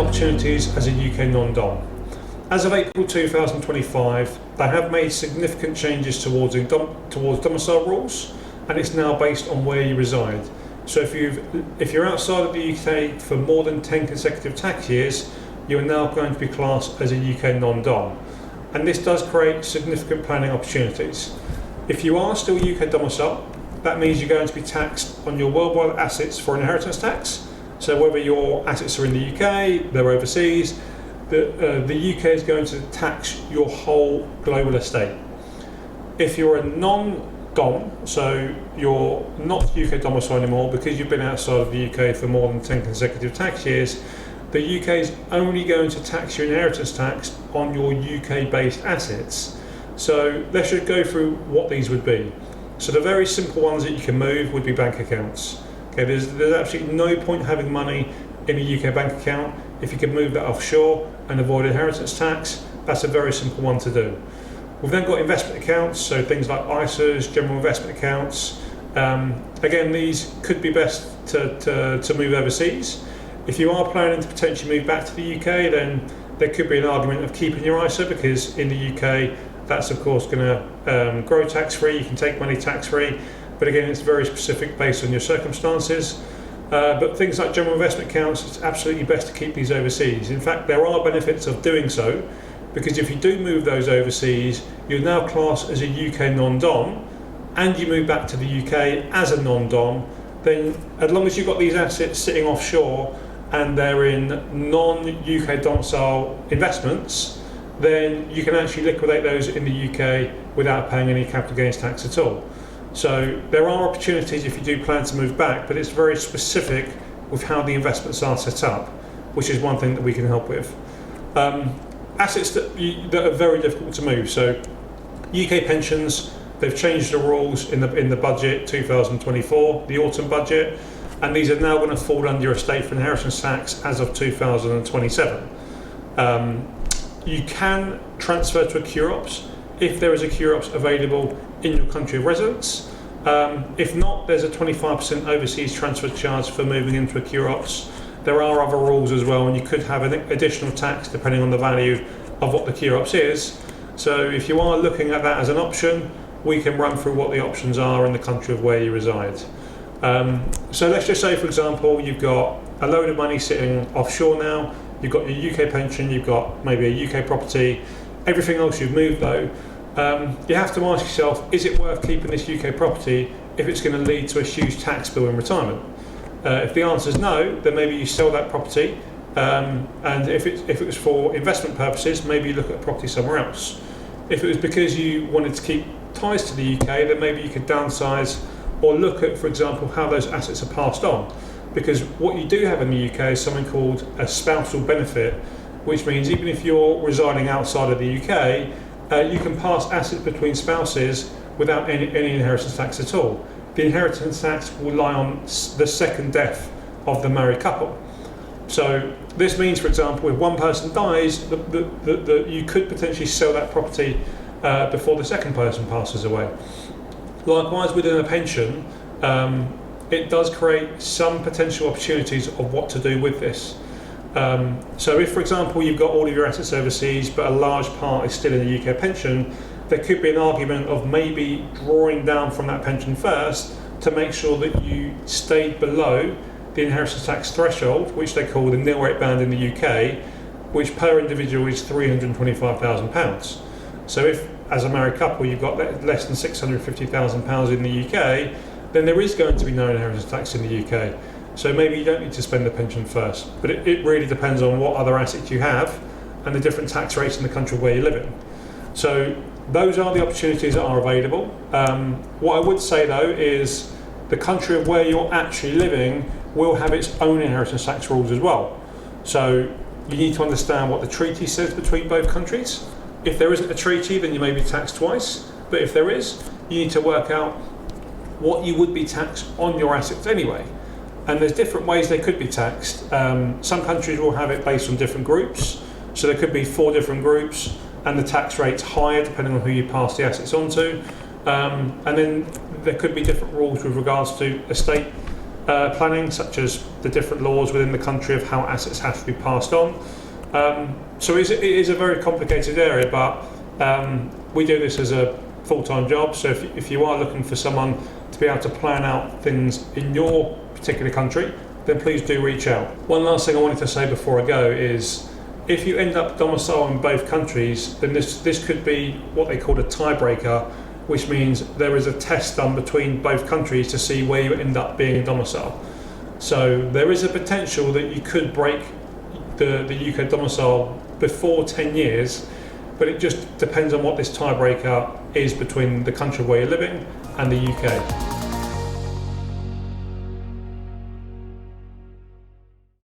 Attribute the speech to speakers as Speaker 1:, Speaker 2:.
Speaker 1: opportunities as a UK non-dom. As of April 2025, they have made significant changes towards domicile rules, and it's now based on where you reside. So if you're outside of the UK for more than 10 consecutive tax years, you are now going to be classed as a UK non-dom. And this does create significant planning opportunities. If you are still UK domicile, that means you're going to be taxed on your worldwide assets for inheritance tax. So whether your assets are in the UK, they're overseas, the UK is going to tax your whole global estate. If you're a non-dom, so you're not UK domicile anymore because you've been outside of the UK for more than 10 consecutive tax years, the UK is only going to tax your inheritance tax on your UK-based assets. So let's just go through what these would be. So the very simple ones that you can move would be bank accounts. Okay, there's absolutely no point having money in a UK bank account. If you can move that offshore and avoid inheritance tax, that's a very simple one to do. We've then got investment accounts, so things like ISAs, general investment accounts. Again, these could be best to move overseas. If you are planning to potentially move back to the UK, then there could be an argument of keeping your ISA, because in the UK, that's of course going to grow tax-free. You can take money tax-free, but again, it's very specific based on your circumstances. But things like general investment accounts, it's absolutely best to keep these overseas. In fact, there are benefits of doing so, because if you do move those overseas, you're now classed as a UK non-dom, and you move back to the UK as a non-dom, then as long as you've got these assets sitting offshore and they're in non-UK domicile investments, then you can actually liquidate those in the UK without paying any capital gains tax at all. So there are opportunities if you do plan to move back, but it's very specific with how the investments are set up, which is one thing that we can help with. Assets that are very difficult to move. So UK pensions, they've changed the rules in the budget 2024, the autumn budget, and these are now going to fall under your estate for inheritance tax as of 2027. You can transfer to a QROPS if there is a QROPS available in your country of residence. If not, there's a 25% overseas transfer charge for moving into a QROPS. There are other rules as well, and you could have an additional tax depending on the value of what the QROPS is. So if you are looking at that as an option, we can run through what the options are in the country of where you reside. So let's just say, for example, you've got a load of money sitting offshore now, you've got your UK pension, you've got maybe a UK property, everything else you've moved though, you have to ask yourself, is it worth keeping this UK property if it's going to lead to a huge tax bill in retirement? If the answer is no, then maybe you sell that property, and if it was for investment purposes, maybe you look at a property somewhere else. If it was because you wanted to keep ties to the UK, then maybe you could downsize or look at, for example, how those assets are passed on. Because what you do have in the UK is something called a spousal benefit, which means even if you're residing outside of the UK, you can pass assets between spouses without any inheritance tax at all. The inheritance tax will lie on the second death of the married couple. So this means, for example, if one person dies, that you could potentially sell that property before the second person passes away. Likewise, within a pension, it does create some potential opportunities of what to do with this. So if, for example, you've got all of your assets overseas, but a large part is still in the UK pension, there could be an argument of maybe drawing down from that pension first to make sure that you stay below the inheritance tax threshold, which they call the nil rate band in the UK, which per individual is £325,000. So if, as a married couple, you've got less than £650,000 in the UK, then there is going to be no inheritance tax in the UK. So maybe you don't need to spend the pension first, but it really depends on what other assets you have and the different tax rates in the country where you live in. So those are the opportunities that are available. What I would say though is the country of where you're actually living will have its own inheritance tax rules as well. So you need to understand what the treaty says between both countries. If there isn't a treaty, then you may be taxed twice, but if there is, you need to work out what you would be taxed on your assets anyway. And there's different ways they could be taxed. Some countries will have it based on different groups, so there could be 4 different groups, and the tax rate's higher depending on who you pass the assets on to. And then there could be different rules with regards to estate planning, such as the different laws within the country of how assets have to be passed on. So it is a very complicated area, but we do this as a full-time job. So if you are looking for someone to be able to plan out things in your particular country, then please do reach out. One last thing I wanted to say before I go is, if you end up domiciled in both countries, then this could be what they call a tiebreaker, which means there is a test done between both countries to see where you end up being domiciled. So there is a potential that you could break the UK domicile before 10 years, but it just depends on what this tiebreaker is between the country where you're living and the UK.